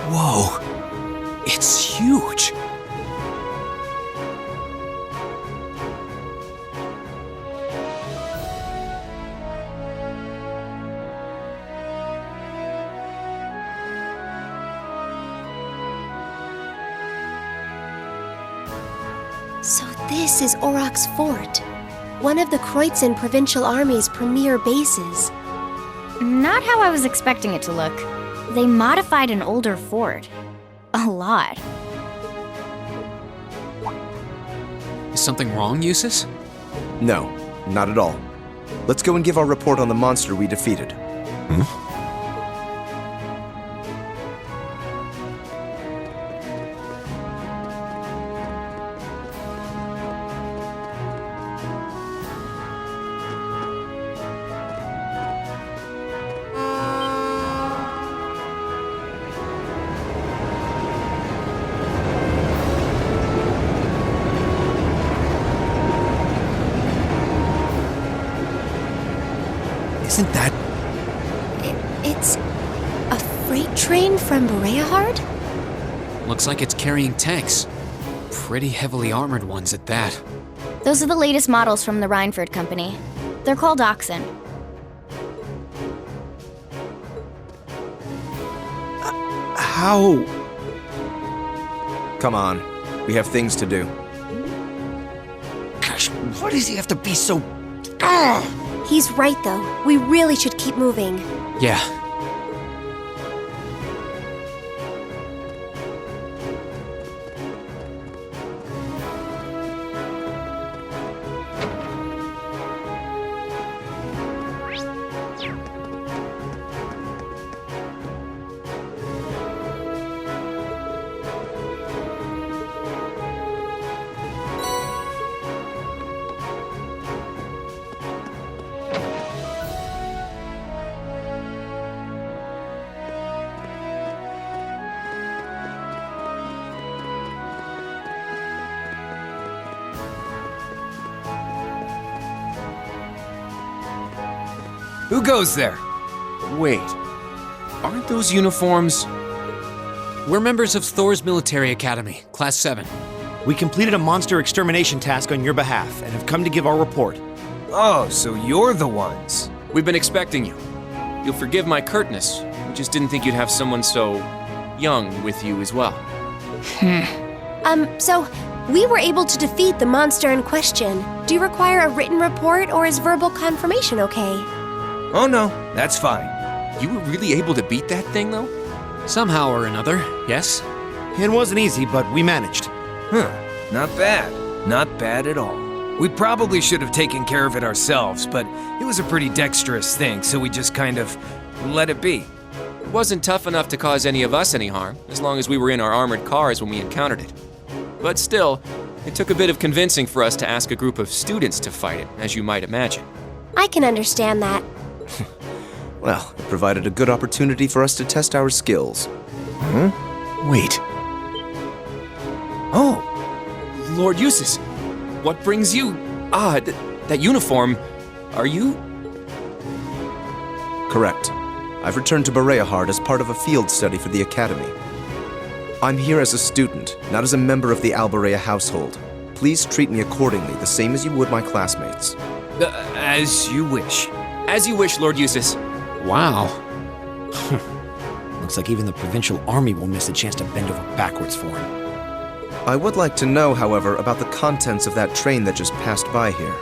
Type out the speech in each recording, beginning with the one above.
Whoa, it's huge. So this is Auroch's fort, one of the Kreutzen Provincial Army's premier bases. Not how I was expecting it to look. They modified an older fort. A lot. Is something wrong, Eustace? No, not at all. Let's go and give our report on the monster we defeated. Isn't that... It's a freight train from Bereahard? Looks like it's carrying tanks. Pretty heavily armored ones at that. Those are the latest models from the Reinford Company. They're called Oxen. How... Come on, we have things to do. Gosh, why does he have to be so... He's right, though. We really should keep moving. Yeah. Who goes there? Wait, aren't those uniforms? We're members of Thor's Military Academy, Class 7. We completed a monster extermination task on your behalf and have come to give our report. Oh, so you're the ones. We've been expecting you. You'll forgive my curtness. We just didn't think you'd have someone so young with you as well. So we were able to defeat the monster in question. Do you require a written report or is verbal confirmation okay? Oh no, that's fine. You were really able to beat that thing, though? Somehow or another, yes? It wasn't easy, but we managed. Huh, not bad. Not bad at all. We probably should have taken care of it ourselves, but it was a pretty dexterous thing, so we just kind of let it be. It wasn't tough enough to cause any of us any harm, as long as we were in our armored cars when we encountered it. But still, it took a bit of convincing for us to ask a group of students to fight it, as you might imagine. I can understand that. Well, it provided a good opportunity for us to test our skills. Wait, Oh, Lord Eustace, what brings you... that uniform, are you... Correct. I've returned to Bereahard as part of a field study for the Academy. I'm here as a student, not as a member of the Alberea household. Please treat me accordingly, the same as you would my classmates. as you wish. As you wish, Lord Eustace. wow. Looks like even the provincial army will miss a chance to bend over backwards for him. I would like to know, however, about the contents of that train that just passed by here.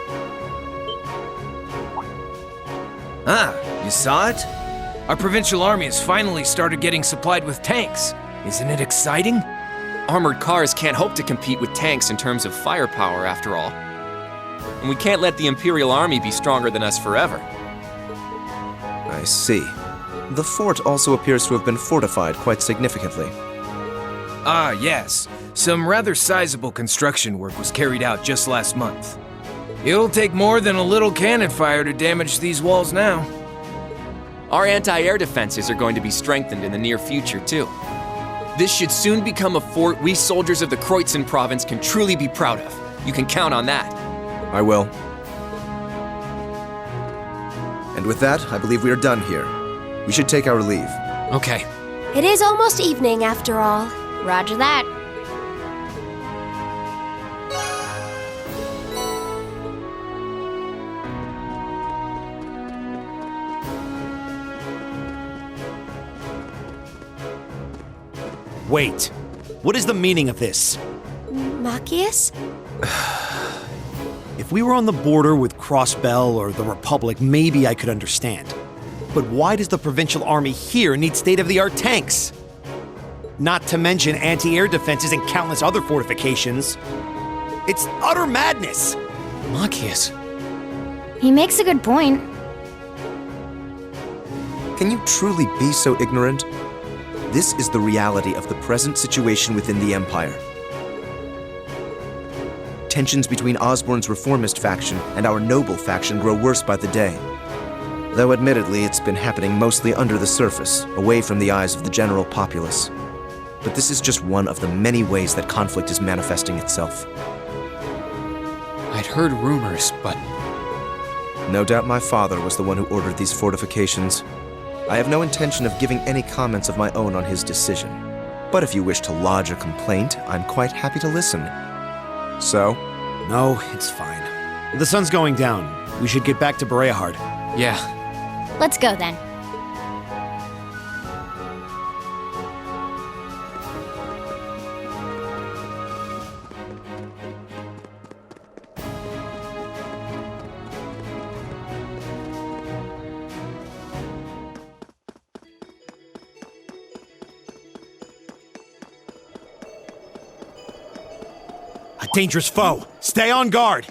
Ah, you saw it? Our provincial army has finally started getting supplied with tanks. Isn't it exciting? Armored cars can't hope to compete with tanks in terms of firepower, after all. And we can't let the Imperial Army be stronger than us forever. I see. The fort also appears to have been fortified quite significantly. Ah, yes. Some rather sizable construction work was carried out just last month. It'll take more than a little cannon fire to damage these walls now. Our anti-air defenses are going to be strengthened in the near future, too. This should soon become a fort we soldiers of the Kreutzen province can truly be proud of. You can count on that. I will. And with that, I believe we are done here. We should take our leave. Okay, It is almost evening after all. Roger that. Wait. What is the meaning of this? Machias? If we were on the border with Crossbell or the Republic, maybe I could understand. But why does the Provincial Army here need state-of-the-art tanks? Not to mention anti-air defenses and countless other fortifications. It's utter madness! Machias. He makes a good point. Can you truly be so ignorant? This is the reality of the present situation within the Empire. Tensions between Osborn's reformist faction and our noble faction grow worse by the day. Though admittedly, it's been happening mostly under the surface, away from the eyes of the general populace. But this is just one of the many ways that conflict is manifesting itself. I'd heard rumors, but No doubt my father was the one who ordered these fortifications. I have no intention of giving any comments of my own on his decision. But if you wish to lodge a complaint, I'm quite happy to listen. So? No, it's fine. The sun's going down. We should get back to Bereahard. yeah. Let's go then. A dangerous foe! Stay on guard!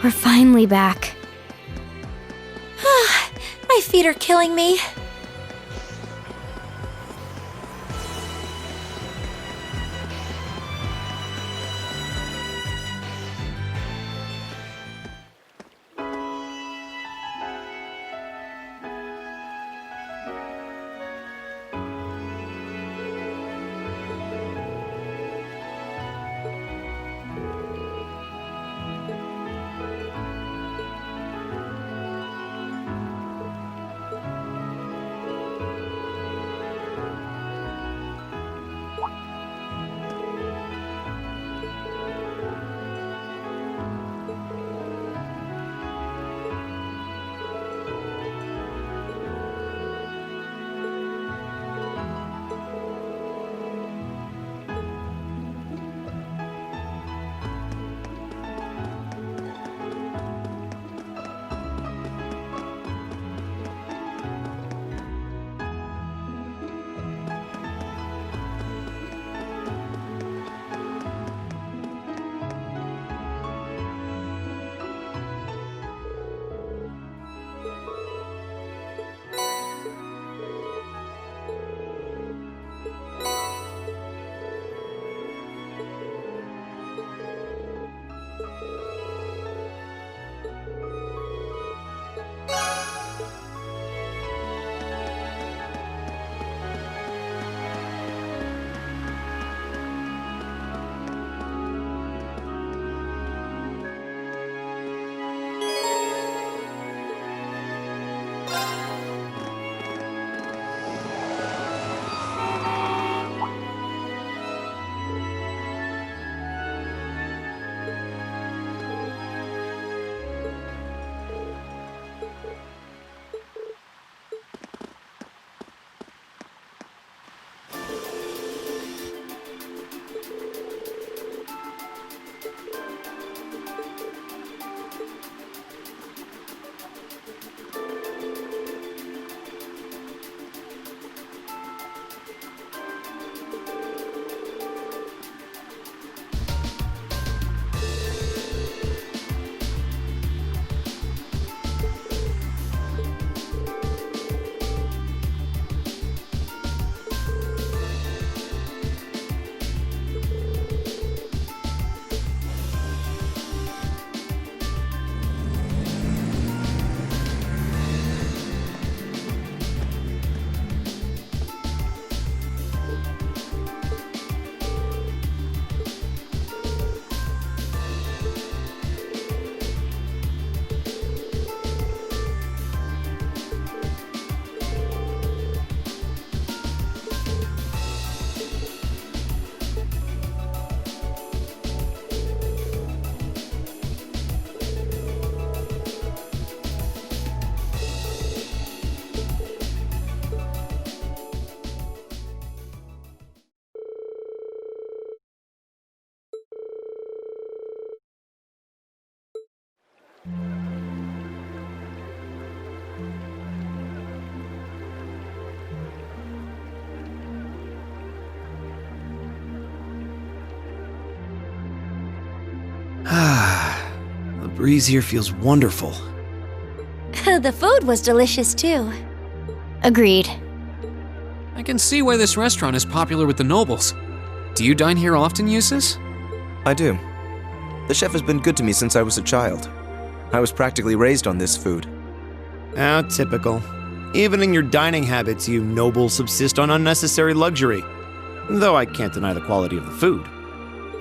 We're finally back. My feet are killing me. The breeze here feels wonderful. The food was delicious too. Agreed. I can see why this restaurant is popular with the nobles. Do you dine here often, Eustace? I do. The chef has been good to me since I was a child. I was practically raised on this food. Ah, typical. Even in your dining habits, you nobles subsist on unnecessary luxury. Though I can't deny the quality of the food.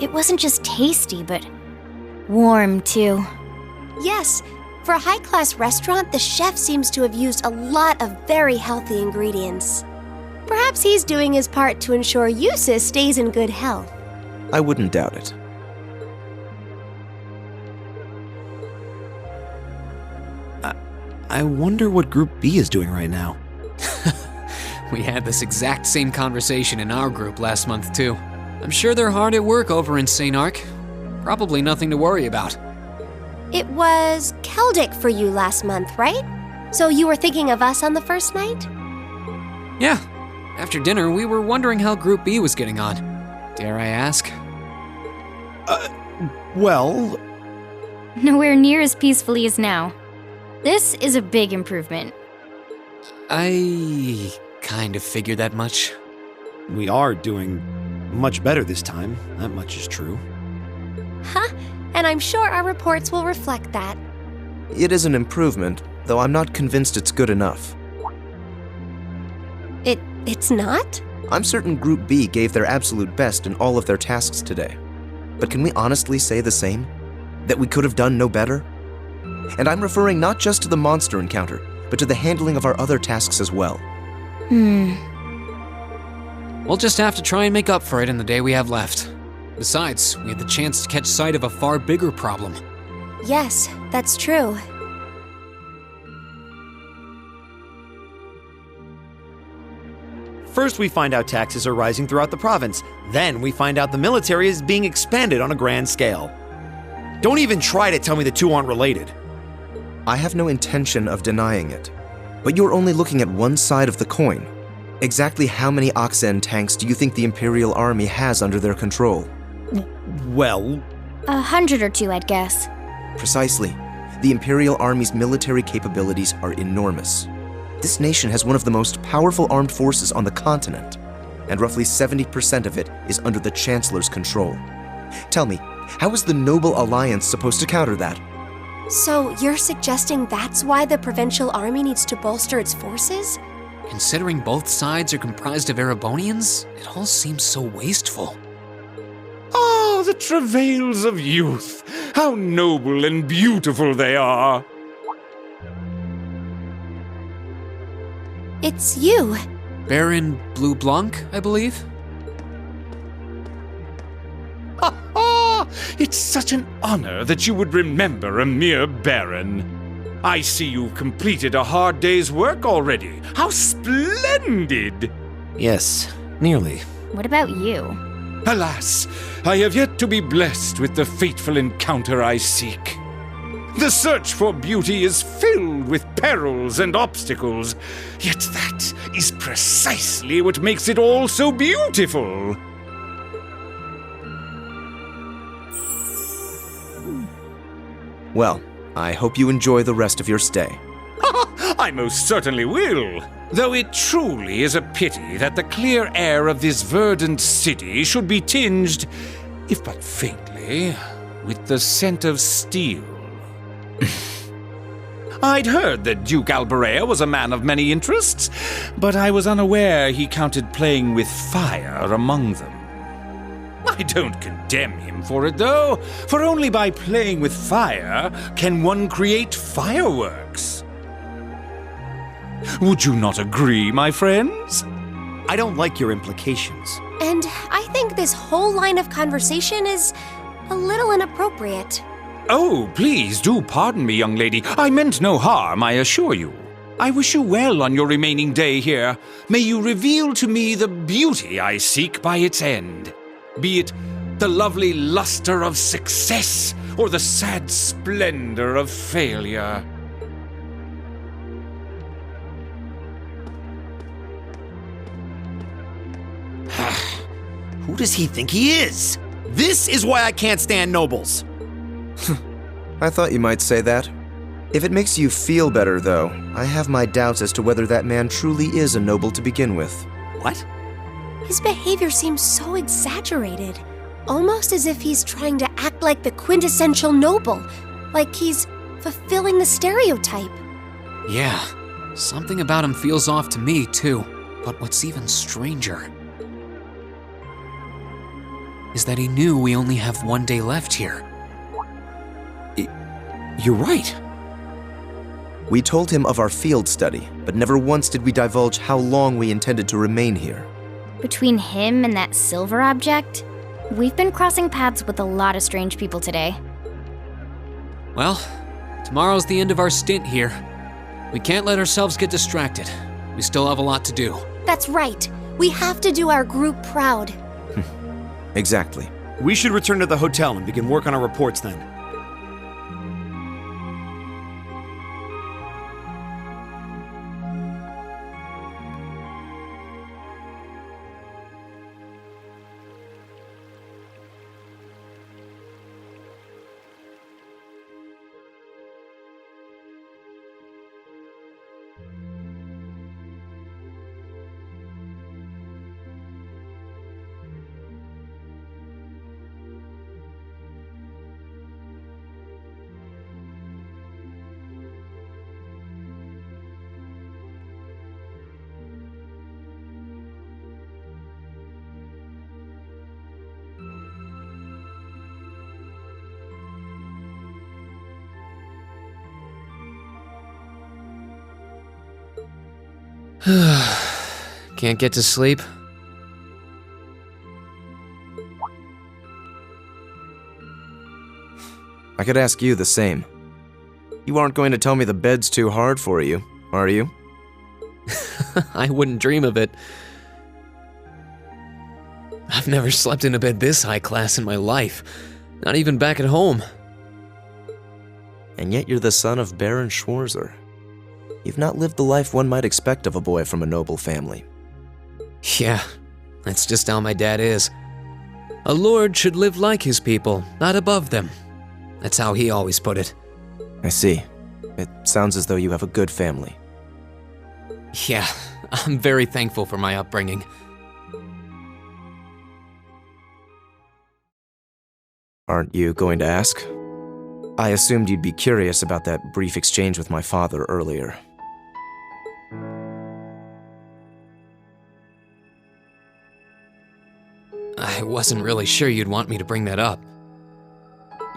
It wasn't just tasty, but warm too. Yes, for a high-class restaurant, the chef seems to have used a lot of very healthy ingredients. Perhaps he's doing his part to ensure Eustace stays in good health. I wouldn't doubt it. I wonder what Group B is doing right now. We had this exact same conversation in our group last month, too. I'm sure they're hard at work over in St. Ark. Probably nothing to worry about. It was Celdic for you last month, right? So you were thinking of us on the first night? Yeah. After dinner, we were wondering how Group B was getting on. Dare I ask? Well, nowhere near as peacefully as now. This is a big improvement. I kind of figured that much. We are doing much better this time, that much is true. Huh? And I'm sure our reports will reflect that. It is an improvement, though I'm not convinced it's good enough. It's not? I'm certain Group B gave their absolute best in all of their tasks today. But can we honestly say the same? That we could have done no better? And I'm referring not just to the monster encounter, but to the handling of our other tasks as well. We'll just have to try and make up for it in the day we have left. Besides, we had the chance to catch sight of a far bigger problem. Yes, that's true. First, we find out taxes are rising throughout the province. Then, we find out the military is being expanded on a grand scale. Don't even try to tell me the two aren't related. I have no intention of denying it. But you're only looking at one side of the coin. Exactly how many Oxen tanks do you think the Imperial Army has under their control? Well, 100 or 2, I'd guess. Precisely. The Imperial Army's military capabilities are enormous. This nation has one of the most powerful armed forces on the continent, and roughly 70% of it is under the Chancellor's control. Tell me, how is the Noble Alliance supposed to counter that? So you're suggesting that's why the Provincial Army needs to bolster its forces? Considering both sides are comprised of Erebonians, it all seems so wasteful. Ah, the travails of youth! How noble and beautiful they are! It's you. Baron Blue Blanc, I believe? It's such an honor that you would remember a mere baron. I see you've completed a hard day's work already. How splendid! yes, nearly. What about you? Alas, I have yet to be blessed with the fateful encounter I seek. The search for beauty is filled with perils and obstacles, yet that is precisely what makes it all so beautiful. Well, I hope you enjoy the rest of your stay. I most certainly will. Though it truly is a pity that the clear air of this verdant city should be tinged, if but faintly, with the scent of steel. I'd heard that Duke Albarea was a man of many interests, but I was unaware he counted playing with fire among them. I don't condemn him for it, though, for only by playing with fire can one create fireworks. Would you not agree, my friends? I don't like your implications. And I think this whole line of conversation is a little inappropriate. Oh, please do pardon me, young lady. I meant no harm, I assure you. I wish you well on your remaining day here. May you reveal to me the beauty I seek by its end. Be it the lovely luster of success or the sad splendor of failure. Who does he think he is? This is why I can't stand nobles. I thought you might say that. If it makes you feel better, though, I have my doubts as to whether that man truly is a noble to begin with. What? His behavior seems so exaggerated. Almost as if he's trying to act like the quintessential noble. Like he's fulfilling the stereotype. Yeah, something about him feels off to me, too. But what's even stranger is that he knew we only have one day left here. You're right. We told him of our field study, but never once did we divulge how long we intended to remain here. Between him and that silver object, we've been crossing paths with a lot of strange people today. Well, tomorrow's the end of our stint here. We can't let ourselves get distracted. We still have a lot to do. That's right. We have to do our group proud. Exactly. We should return to the hotel and begin work on our reports then. Can't get to sleep? I could ask you the same. You aren't going to tell me the bed's too hard for you, are you? I wouldn't dream of it. I've never slept in a bed this high class in my life, not even back at home. And yet you're the son of Baron Schwarzer. You've not lived the life one might expect of a boy from a noble family. Yeah, that's just how my dad is. A lord should live like his people, not above them. That's how he always put it. I see. It sounds as though you have a good family. Yeah, I'm very thankful for my upbringing. Aren't you going to ask? I assumed you'd be curious about that brief exchange with my father earlier. I wasn't really sure you'd want me to bring that up.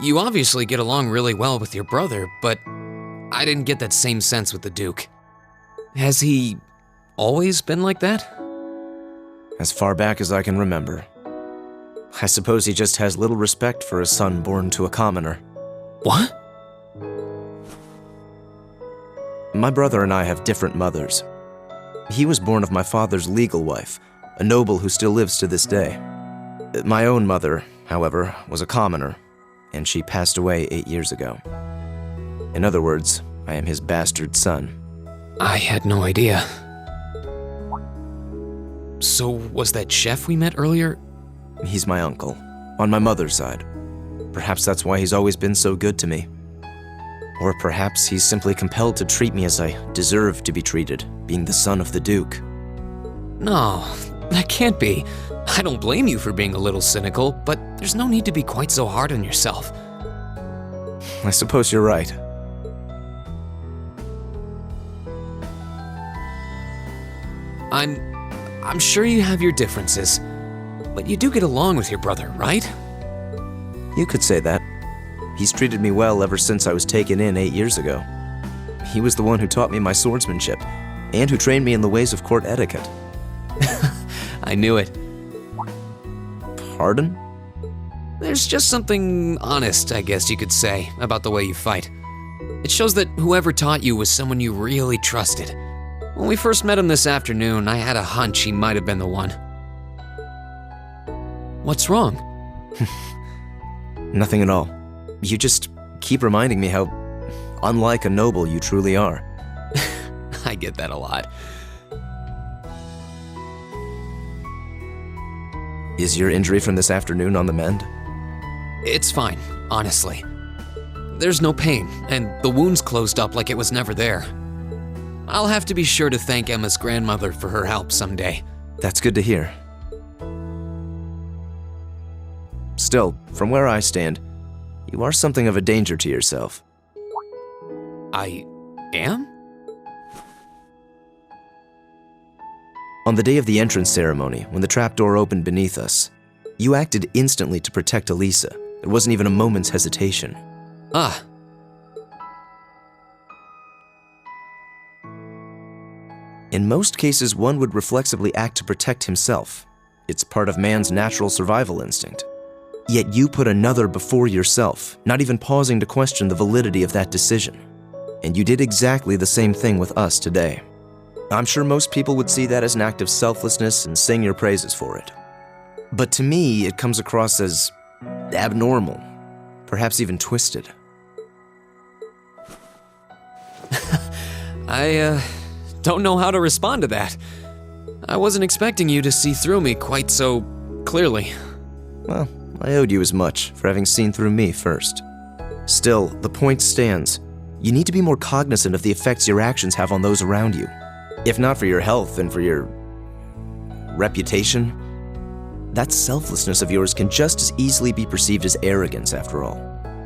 You obviously get along really well with your brother, but I didn't get that same sense with the Duke. Has he always been like that? As far back as I can remember. I suppose he just has little respect for a son born to a commoner. What? My brother and I have different mothers. He was born of my father's legal wife, a noble who still lives to this day. My own mother, however, was a commoner, and she passed away 8 years ago. In other words, I am his bastard son. I had no idea. So, was that chef we met earlier? He's my uncle, on my mother's side. Perhaps that's why he's always been so good to me. Or perhaps he's simply compelled to treat me as I deserve to be treated, being the son of the Duke. No, that can't be. I don't blame you for being a little cynical, but there's no need to be quite so hard on yourself. I suppose you're right. I'm sure you have your differences, but you do get along with your brother, right? You could say that. He's treated me well ever since I was taken in 8 years ago. He was the one who taught me my swordsmanship, and who trained me in the ways of court etiquette. I knew it. Pardon? There's just something honest, I guess you could say, about the way you fight. It shows that whoever taught you was someone you really trusted. When we first met him this afternoon, I had a hunch he might have been the one. What's wrong? Nothing at all. You just keep reminding me how unlike a noble you truly are. I get that a lot. Is your injury from this afternoon on the mend? It's fine, honestly. There's no pain, and the wound's closed up like it was never there. I'll have to be sure to thank Emma's grandmother for her help someday. That's good to hear. Still, from where I stand, you are something of a danger to yourself. I am? On the day of the entrance ceremony, when the trapdoor opened beneath us, you acted instantly to protect Elisa. There wasn't even a moment's hesitation. Ah. In most cases, one would reflexively act to protect himself. It's part of man's natural survival instinct. Yet you put another before yourself, not even pausing to question the validity of that decision. And you did exactly the same thing with us today. I'm sure most people would see that as an act of selflessness and sing your praises for it. But to me, it comes across as abnormal, perhaps even twisted. I don't know how to respond to that. I wasn't expecting you to see through me quite so clearly. Well, I owed you as much for having seen through me first. Still, the point stands. You need to be more cognizant of the effects your actions have on those around you. If not for your health and for your reputation, that selflessness of yours can just as easily be perceived as arrogance after all.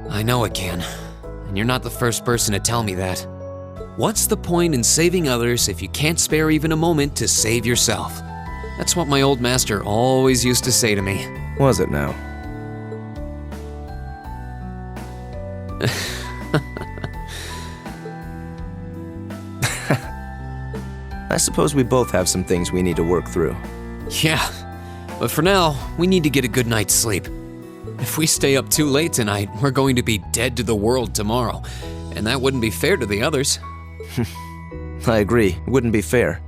I know it can, and you're not the first person to tell me that. What's the point in saving others if you can't spare even a moment to save yourself? That's what my old master always used to say to me. Was it now? I suppose we both have some things we need to work through. Yeah, but for now, we need to get a good night's sleep. If we stay up too late tonight, we're going to be dead to the world tomorrow, and that wouldn't be fair to the others. I agree, it wouldn't be fair.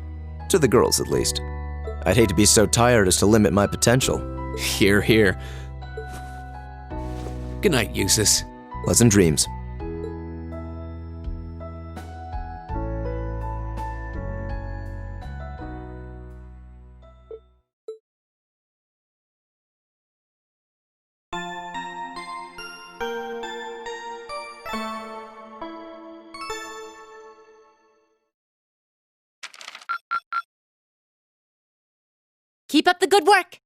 To the girls, at least. I'd hate to be so tired as to limit my potential. Hear, hear. Good night, Eustace. Pleasant dreams. Keep up the good work!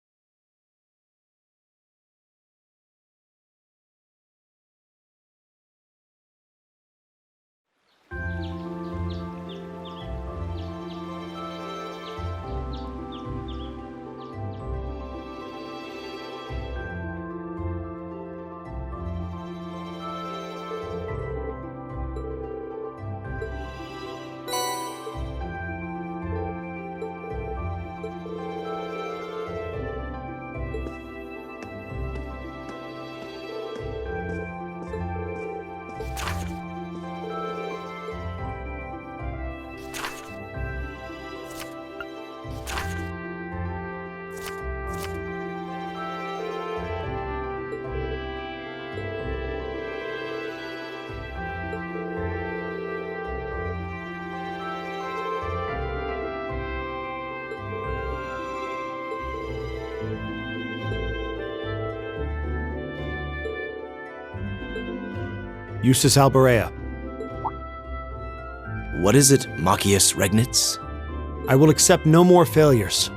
Eustace Alborea, What is it, Machias Regnitz? I will accept no more failures.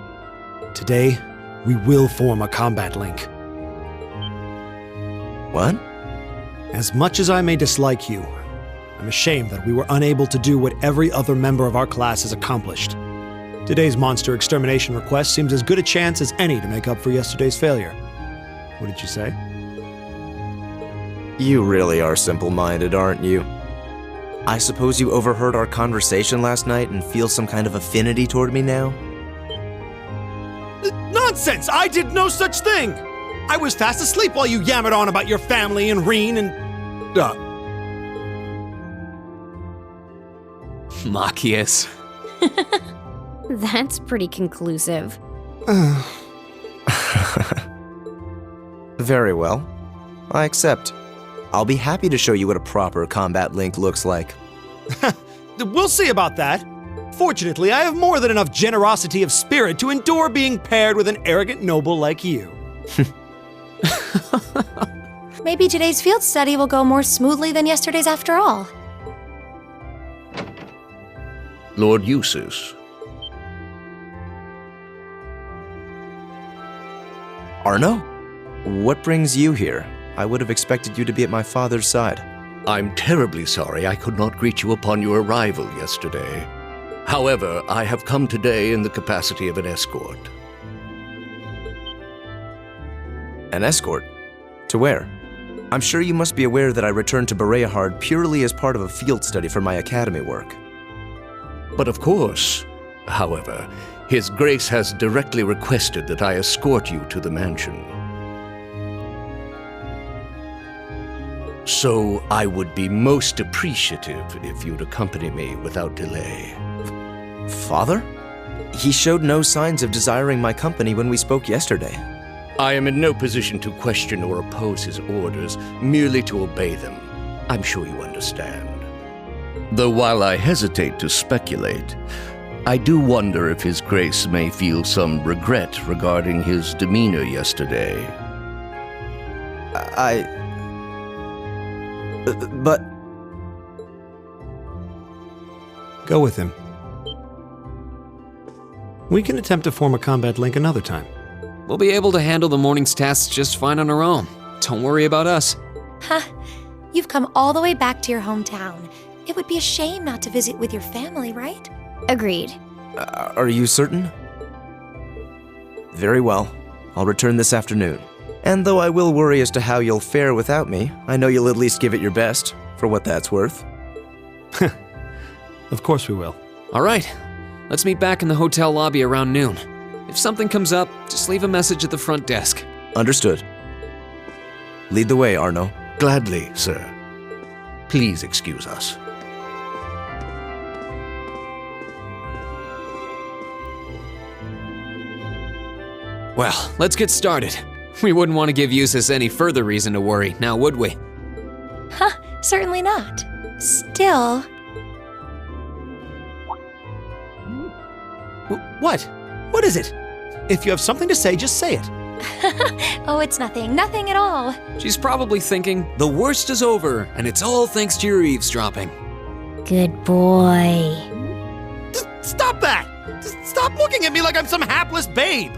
Today, we will form a combat link. What? As much as I may dislike you, I'm ashamed that we were unable to do what every other member of our class has accomplished. Today's monster extermination request seems as good a chance as any to make up for yesterday's failure. What did you say? You really are simple-minded, aren't you? I suppose you overheard our conversation last night and feel some kind of affinity toward me now? Nonsense! I did no such thing! I was fast asleep while you yammered on about your family and Reen and... Machias. That's pretty conclusive. Very well. I accept. I'll be happy to show you what a proper combat link looks like. We'll see about that. Fortunately, I have more than enough generosity of spirit to endure being paired with an arrogant noble like you. Maybe today's field study will go more smoothly than yesterday's after all. Lord Eustace. Arno? What brings you here? I would have expected you to be at my father's side. I'm terribly sorry I could not greet you upon your arrival yesterday. However, I have come today in the capacity of an escort. An escort? To where? I'm sure you must be aware that I returned to Bereahard purely as part of a field study for my academy work. But of course, however, His Grace has directly requested that I escort you to the mansion. So I would be most appreciative if you'd accompany me without delay. Father? He showed no signs of desiring my company when we spoke yesterday. I am in no position to question or oppose his orders, merely to obey them. I'm sure you understand. Though while I hesitate to speculate, I do wonder if His Grace may feel some regret regarding his demeanor yesterday. But... Go with him. We can attempt to form a combat link another time. We'll be able to handle the morning's tasks just fine on our own. Don't worry about us. Huh. You've come all the way back to your hometown. It would be a shame not to visit with your family, right? Agreed. Are you certain? Very well. I'll return this afternoon. And though I will worry as to how you'll fare without me, I know you'll at least give it your best, for what that's worth. Of course we will. All right. Let's meet back in the hotel lobby around noon. If something comes up, just leave a message at the front desk. Understood. Lead the way, Arno. Gladly, sir. Please excuse us. Well, let's get started. We wouldn't want to give Eustace any further reason to worry, now would we? Huh, certainly not. Still, What? What is it? If you have something to say, just say it. Oh, it's nothing. Nothing at all. She's probably thinking, the worst is over, and it's all thanks to your eavesdropping. Good boy. Just stop that! Just stop looking at me like I'm some hapless babe!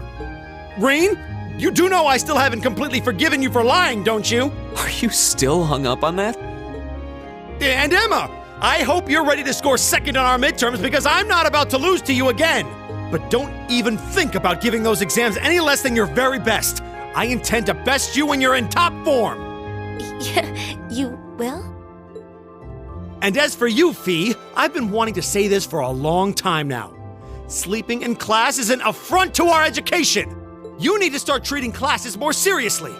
Rain, you do know I still haven't completely forgiven you for lying, don't you? Are you still hung up on that? And Emma, I hope you're ready to score second on our midterms because I'm not about to lose to you again. But don't even think about giving those exams any less than your very best. I intend to best you when you're in top form. you will? And as for you, Fee, I've been wanting to say this for a long time now. Sleeping in class is an affront to our education. You need to start treating classes more seriously.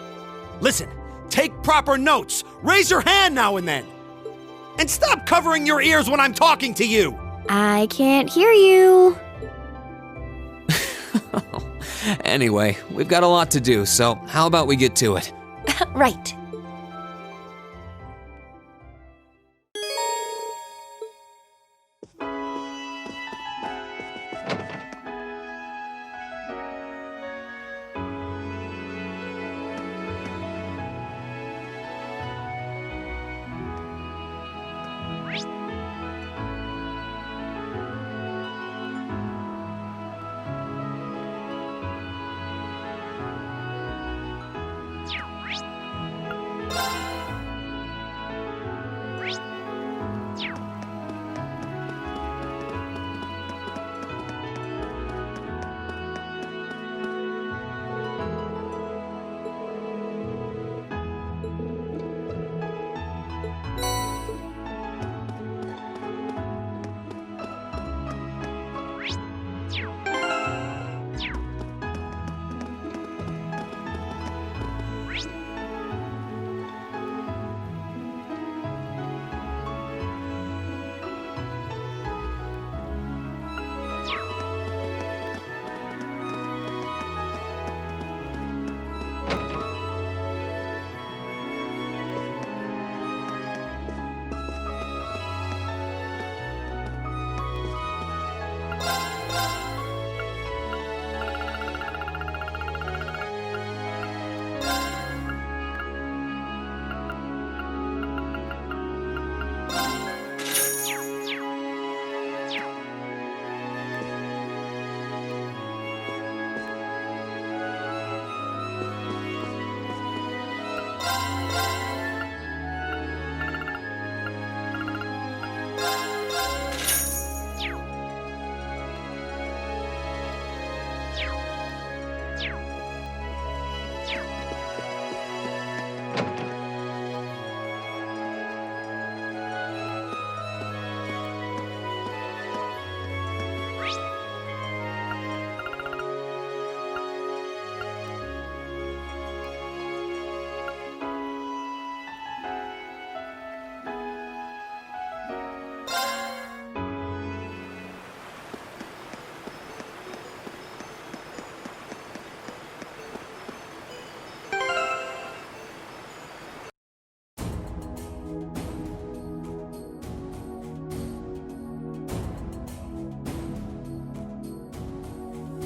Listen, take proper notes, raise your hand now and then. And stop covering your ears when I'm talking to you. I can't hear you. Anyway, we've got a lot to do, so how about we get to it? Right.